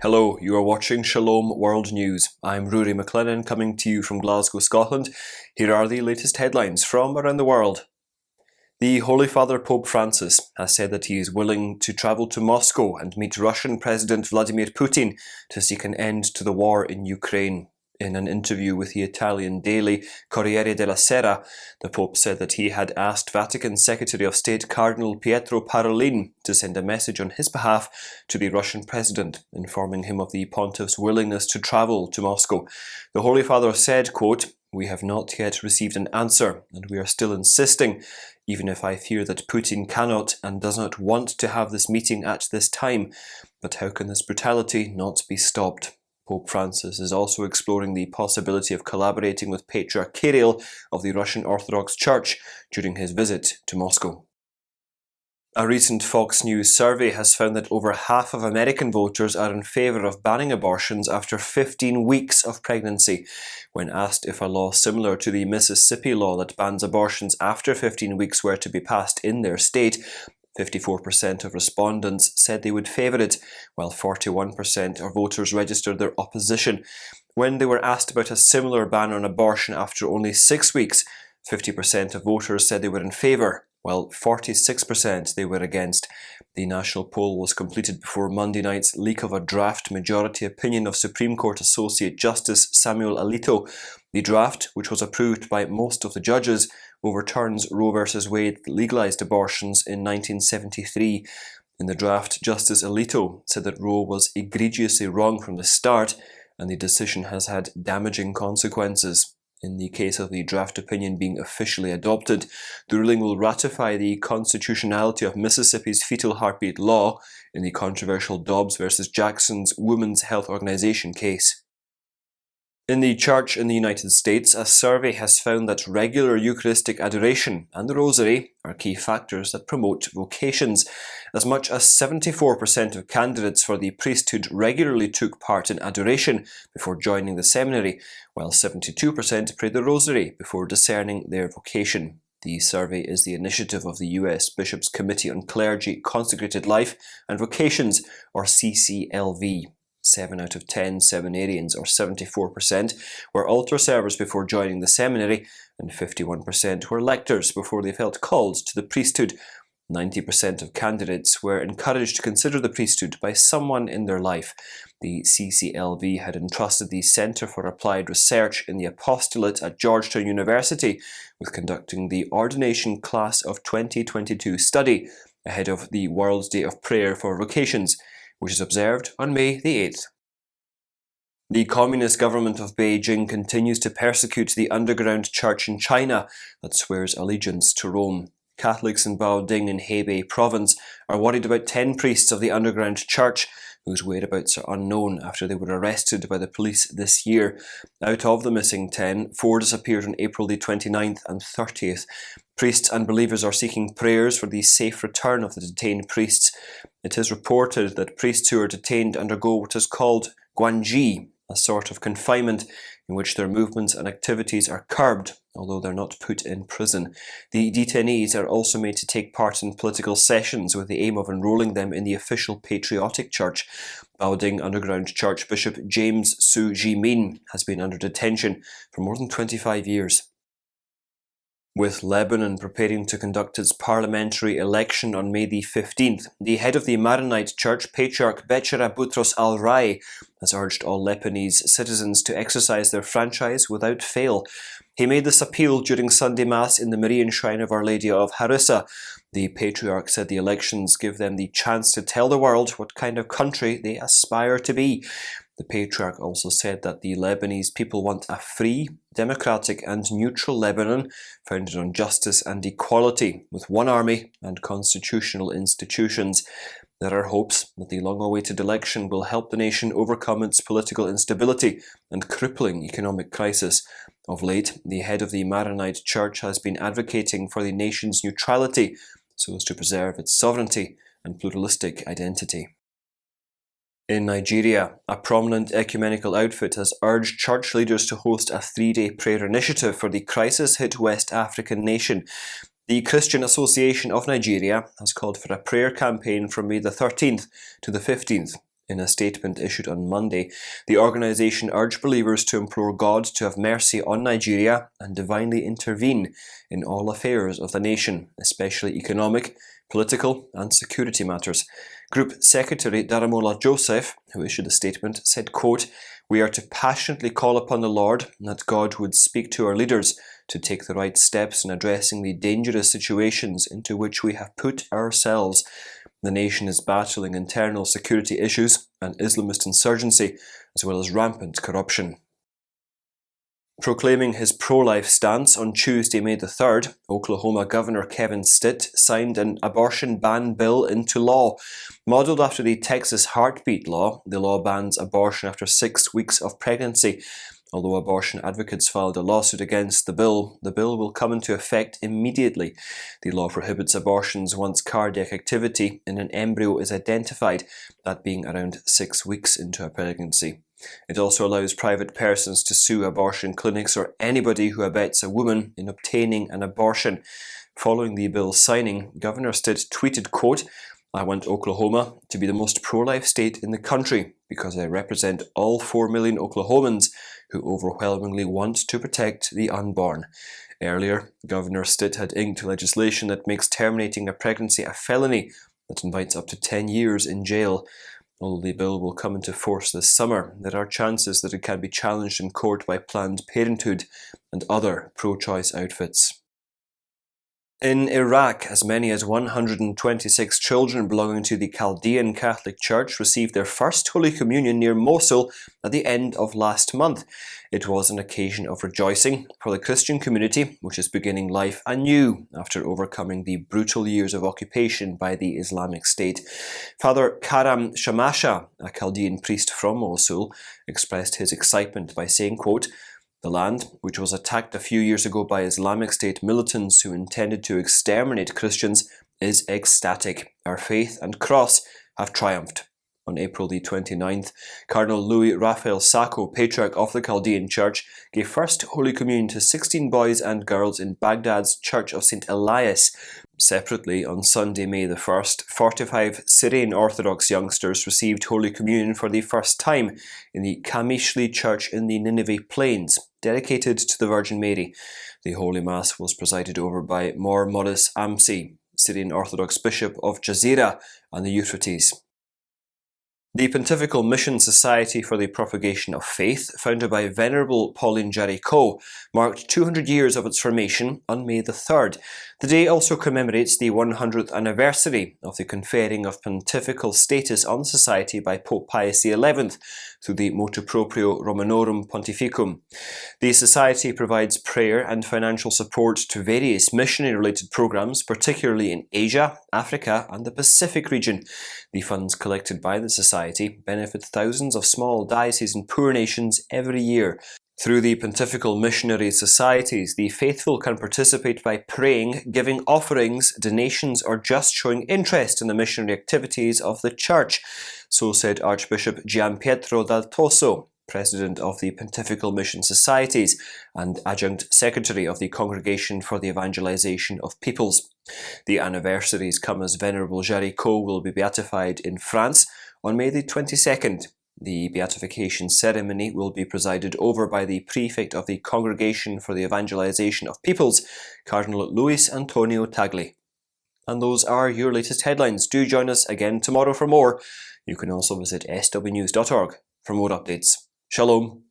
Hello, you are watching Shalom World News. I'm Rory McLennan coming to you from Glasgow, Scotland. Here are the latest headlines from around the world. The Holy Father Pope Francis has said that he is willing to travel to Moscow and meet Russian President Vladimir Putin to seek an end to the war in Ukraine. In an interview with the Italian daily Corriere della Sera, the Pope said that he had asked Vatican Secretary of State Cardinal Pietro Parolin to send a message on his behalf to the Russian President, informing him of the Pontiff's willingness to travel to Moscow. The Holy Father said, quote, "We have not yet received an answer, and we are still insisting, even if I fear that Putin cannot and does not want to have this meeting at this time. But how can this brutality not be stopped?" Pope Francis is also exploring the possibility of collaborating with Patriarch Kirill of the Russian Orthodox Church during his visit to Moscow. A recent Fox News survey has found that over half of American voters are in favour of banning abortions after 15 weeks of pregnancy. When asked if a law similar to the Mississippi law that bans abortions after 15 weeks were to be passed in their state, 54% of respondents said they would favour it, while 41% of voters registered their opposition. When they were asked about a similar ban on abortion after only 6 weeks, 50% of voters said they were in favour, while 46% they were against. The national poll was completed before Monday night's leak of a draft majority opinion of Supreme Court Associate Justice Samuel Alito. The draft, which was approved by most of the judges, overturns Roe v. Wade that legalised abortions in 1973. In the draft, Justice Alito said that Roe was egregiously wrong from the start, and the decision has had damaging consequences. In the case of the draft opinion being officially adopted, the ruling will ratify the constitutionality of Mississippi's fetal heartbeat law in the controversial Dobbs v. Jackson's Women's Health Organization case. In the Church in the United States, a survey has found that regular Eucharistic Adoration and the rosary are key factors that promote vocations. As much as 74% of candidates for the priesthood regularly took part in adoration before joining the seminary, while 72% prayed the rosary before discerning their vocation. The survey is the initiative of the US Bishops' Committee on Clergy, Consecrated Life and Vocations, or CCLV. 7 out of 10 seminarians, or 74%, were altar servers before joining the seminary, and 51% were lectors before they felt called to the priesthood. 90% of candidates were encouraged to consider the priesthood by someone in their life. The CCLV had entrusted the Centre for Applied Research in the Apostolate at Georgetown University with conducting the Ordination Class of 2022 study ahead of the World Day of Prayer for Vocations, which is observed on May the 8th. The Communist government of Beijing continues to persecute the underground church in China that swears allegiance to Rome. Catholics in Baoding in Hebei province are worried about 10 priests of the underground church whose whereabouts are unknown after they were arrested by the police this year. Out of the missing 10, 4 disappeared on April the 29th and 30th. Priests and believers are seeking prayers for the safe return of the detained priests. It is reported that priests who are detained undergo what is called guanji, a sort of confinement in which their movements and activities are curbed, although they're not put in prison. The detainees are also made to take part in political sessions with the aim of enrolling them in the official patriotic church. Baoding Underground Church Bishop James Su Jimin has been under detention for more than 25 years. With Lebanon preparing to conduct its parliamentary election on May the 15th, the head of the Maronite Church, Patriarch Becherah Boutros Al-Rai, has urged all Lebanese citizens to exercise their franchise without fail. He made this appeal during Sunday Mass in the Marian Shrine of Our Lady of Harissa. The Patriarch said the elections give them the chance to tell the world what kind of country they aspire to be. The Patriarch also said that the Lebanese people want a free, democratic and neutral Lebanon founded on justice and equality, with one army and constitutional institutions. There are hopes that the long-awaited election will help the nation overcome its political instability and crippling economic crisis. Of late, the head of the Maronite Church has been advocating for the nation's neutrality so as to preserve its sovereignty and pluralistic identity. In Nigeria, a prominent ecumenical outfit has urged church leaders to host a 3-day prayer initiative for the crisis-hit West African nation. The Christian Association of Nigeria has called for a prayer campaign from May the 13th to the 15th In a statement issued on Monday, the organisation urged believers to implore God to have mercy on Nigeria and divinely intervene in all affairs of the nation, especially economic, political and security matters. Group Secretary Daramola Joseph, who issued the statement, said, quote, "We are to passionately call upon the Lord that God would speak to our leaders to take the right steps in addressing the dangerous situations into which we have put ourselves. The nation is battling internal security issues and Islamist insurgency, as well as rampant corruption." Proclaiming his pro-life stance on Tuesday, May the 3rd, Oklahoma Governor Kevin Stitt signed an abortion ban bill into law. Modelled after the Texas heartbeat law, the law bans abortion after 6 weeks of pregnancy. Although abortion advocates filed a lawsuit against the bill will come into effect immediately. The law prohibits abortions once cardiac activity in an embryo is identified, that being around 6 weeks into a pregnancy. It also allows private persons to sue abortion clinics or anybody who abets a woman in obtaining an abortion. Following the bill's signing, Governor Stitt tweeted, quote, "I want Oklahoma to be the most pro-life state in the country because I represent all 4 million Oklahomans who overwhelmingly want to protect the unborn." Earlier, Governor Stitt had inked legislation that makes terminating a pregnancy a felony that invites up to 10 years in jail. Although the bill will come into force this summer, there are chances that it can be challenged in court by Planned Parenthood and other pro-choice outfits. In Iraq, as many as 126 children belonging to the Chaldean Catholic Church received their first Holy Communion near Mosul at the end of last month. It was an occasion of rejoicing for the Christian community, which is beginning life anew after overcoming the brutal years of occupation by the Islamic State. Father Karam Shamasha, a Chaldean priest from Mosul, expressed his excitement by saying, quote, "The land, which was attacked a few years ago by Islamic State militants who intended to exterminate Christians, is ecstatic. Our faith and cross have triumphed." On April the 29th, Cardinal Louis Raphael Sacco, Patriarch of the Chaldean Church, gave First Holy Communion to 16 boys and girls in Baghdad's Church of St. Elias. Separately, on Sunday, May the 1st, 45 Syrian Orthodox youngsters received Holy Communion for the first time in the Kamishli Church in the Nineveh Plains, dedicated to the Virgin Mary. The Holy Mass was presided over by Mor Morris Amsi, Syrian Orthodox Bishop of Jazeera and the Euphrates. The Pontifical Mission Society for the Propagation of Faith, founded by Venerable Pauline Jaricot, marked 200 years of its formation on May the 3rd. The day also commemorates the 100th anniversary of the conferring of pontifical status on the society by Pope Pius XI through the Motu Proprio Romanorum Pontificum. The society provides prayer and financial support to various missionary-related programs, particularly in Asia, Africa and the Pacific region. The funds collected by the society benefit thousands of small dioceses and poor nations every year. Through the Pontifical Missionary Societies, the faithful can participate by praying, giving offerings, donations, or just showing interest in the missionary activities of the Church. So said Archbishop Gianpietro Dal Tosso, President of the Pontifical Mission Societies and Adjunct Secretary of the Congregation for the Evangelization of Peoples. The anniversaries come as Venerable Jaricot will be beatified in France on May the 22nd. The beatification ceremony will be presided over by the Prefect of the Congregation for the Evangelization of Peoples, Cardinal Luis Antonio Tagli. And those are your latest headlines. Do join us again tomorrow for more. You can also visit swnews.org for more updates. Shalom.